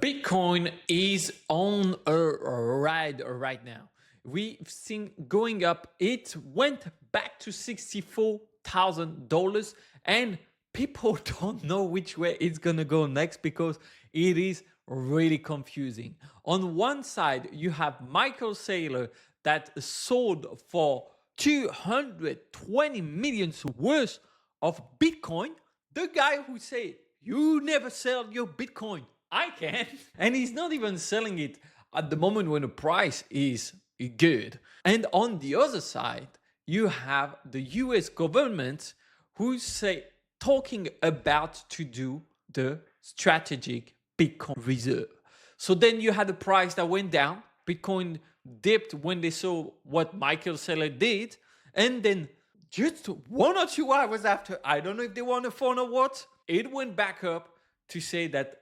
Bitcoin is on a ride right now. We've seen going up. It went back to $64,000 and people don't know which way it's going to go next because it is really confusing. On one side, you have Michael Saylor that sold for 220 million worth of Bitcoin. The guy who said, you never sell your Bitcoin. I can. And he's not even selling it at the moment when the price is good. And on the other side, you have the US government who say talking about to do the strategic Bitcoin reserve. So then you had the price that went down. Bitcoin dipped when they saw what Michael Saylor did. And then just 1 or 2 hours after, I don't know if they won a phone or what, it went back up to say that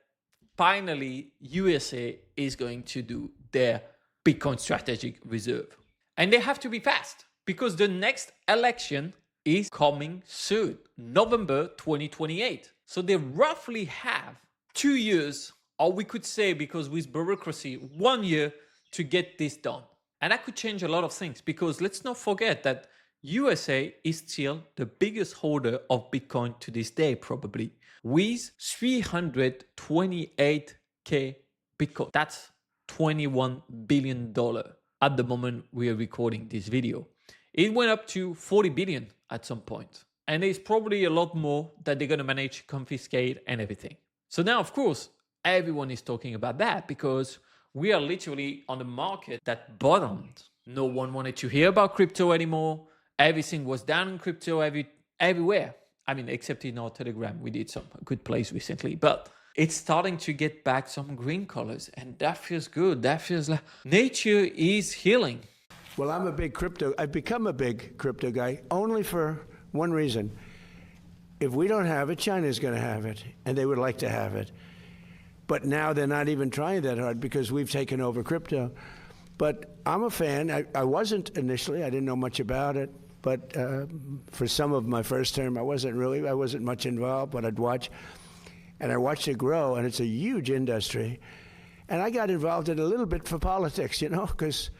finally USA is going to do their Bitcoin strategic reserve. And they have to be fast because the next election is coming soon, November 2028. So they roughly have 2 years, or we could say, because with bureaucracy, 1 year to get this done. And that could change a lot of things because let's not forget that USA is still the biggest holder of Bitcoin to this day, probably, with 328K Bitcoin. That's $21 billion at the moment we are recording this video. It went up to 40 billion at some point. And there's probably a lot more that they're going to manage to confiscate and everything. So now, of course, everyone is talking about that because we are literally on a market that bottomed. No one wanted to hear about crypto anymore. Everything was down in crypto everywhere. I mean, except in our Telegram, we did some good plays recently, but it's starting to get back some green colors and that feels good. That feels like nature is healing. Well, I've become a big crypto guy only for one reason. If we don't have it, China's going to have it, and they would like to have it. But now they're not even trying that hard because we've taken over crypto. But I'm a fan. I wasn't initially. I didn't know much about it. But for some of my first term, I wasn't much involved, but I'd watch. And I watched it grow, and it's a huge industry. And I got involved in a little bit for politics, because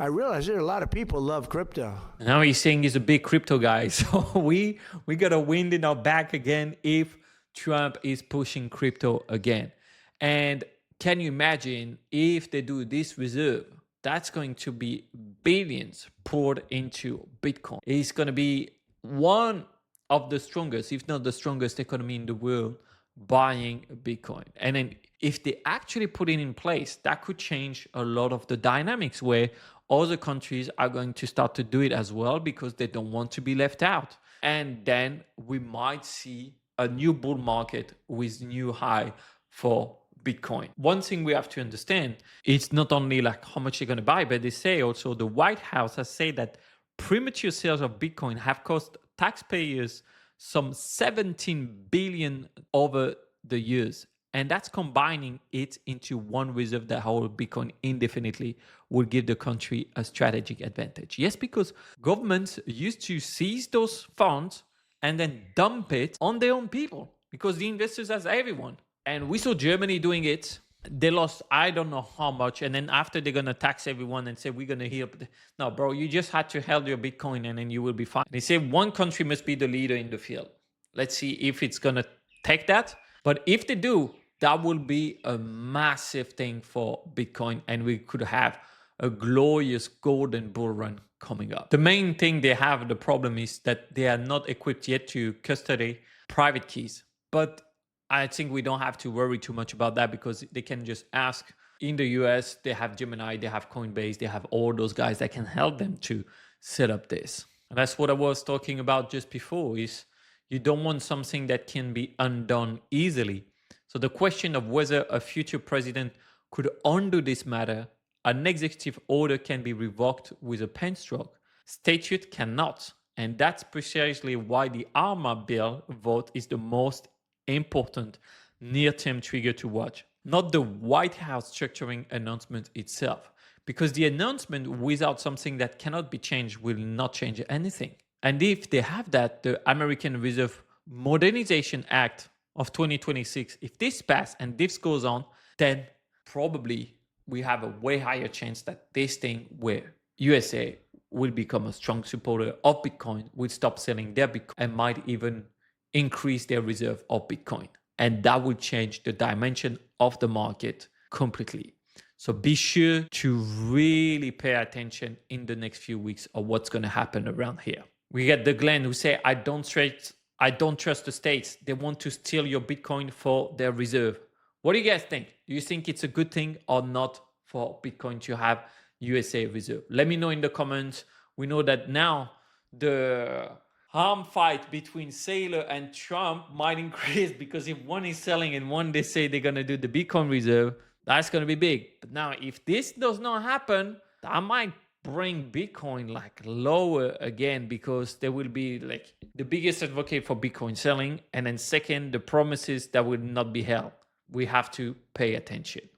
I realized there are a lot of people love crypto. Now he's saying he's a big crypto guy. So we got a wind in our back again if Trump is pushing crypto again. And can you imagine if they do this reserve? That's going to be billions poured into Bitcoin. It's going to be one of the strongest, if not the strongest economy in the world buying Bitcoin. And then if they actually put it in place, that could change a lot of the dynamics where other countries are going to start to do it as well because they don't want to be left out. And then we might see a new bull market with new high for Bitcoin. One thing we have to understand, it's not only like how much you're going to buy, but they say also the White House has said that premature sales of Bitcoin have cost taxpayers some 17 billion over the years. And that's combining it into one reserve that holds Bitcoin indefinitely will give the country a strategic advantage. Yes, because governments used to seize those funds and then dump it on their own people because the investors has everyone. And we saw Germany doing it. They lost, I don't know how much. And then after they're going to tax everyone and say, we're going to heal. No, bro, you just had to hold your Bitcoin and then you will be fine. They say one country must be the leader in the field. Let's see if it's going to take that. But if they do, that will be a massive thing for Bitcoin. And we could have a glorious golden bull run coming up. The main thing they have, the problem is that they are not equipped yet to custody private keys. But I think we don't have to worry too much about that because they can just ask. In the US, they have Gemini, they have Coinbase, they have all those guys that can help them to set up this. And that's what I was talking about just before is you don't want something that can be undone easily. So the question of whether a future president could undo this matter, an executive order can be revoked with a pen stroke. Statute cannot. And that's precisely why the ARMA bill vote is the most important near-term trigger to watch, not the White House structuring announcement itself, because the announcement without something that cannot be changed will not change anything. And if they have that, the American Reserve Modernization Act of 2026, if this passes and this goes on, then probably we have a way higher chance that this thing where USA will become a strong supporter of Bitcoin, will stop selling their Bitcoin, and might even increase their reserve of Bitcoin. And that will change the dimension of the market completely. So be sure to really pay attention in the next few weeks of what's going to happen around here. We get the Glenn who say, I don't trust the states. They want to steal your Bitcoin for their reserve. What do you guys think? Do you think it's a good thing or not for Bitcoin to have USA reserve? Let me know in the comments. We know that now the arm fight between Saylor and Trump might increase, because if one is selling and one they say they're going to do the Bitcoin reserve, that's going to be big. But now if this does not happen, that might bring Bitcoin like lower again, because there will be like the biggest advocate for Bitcoin selling, and then second, the promises that will not be held. We have to pay attention.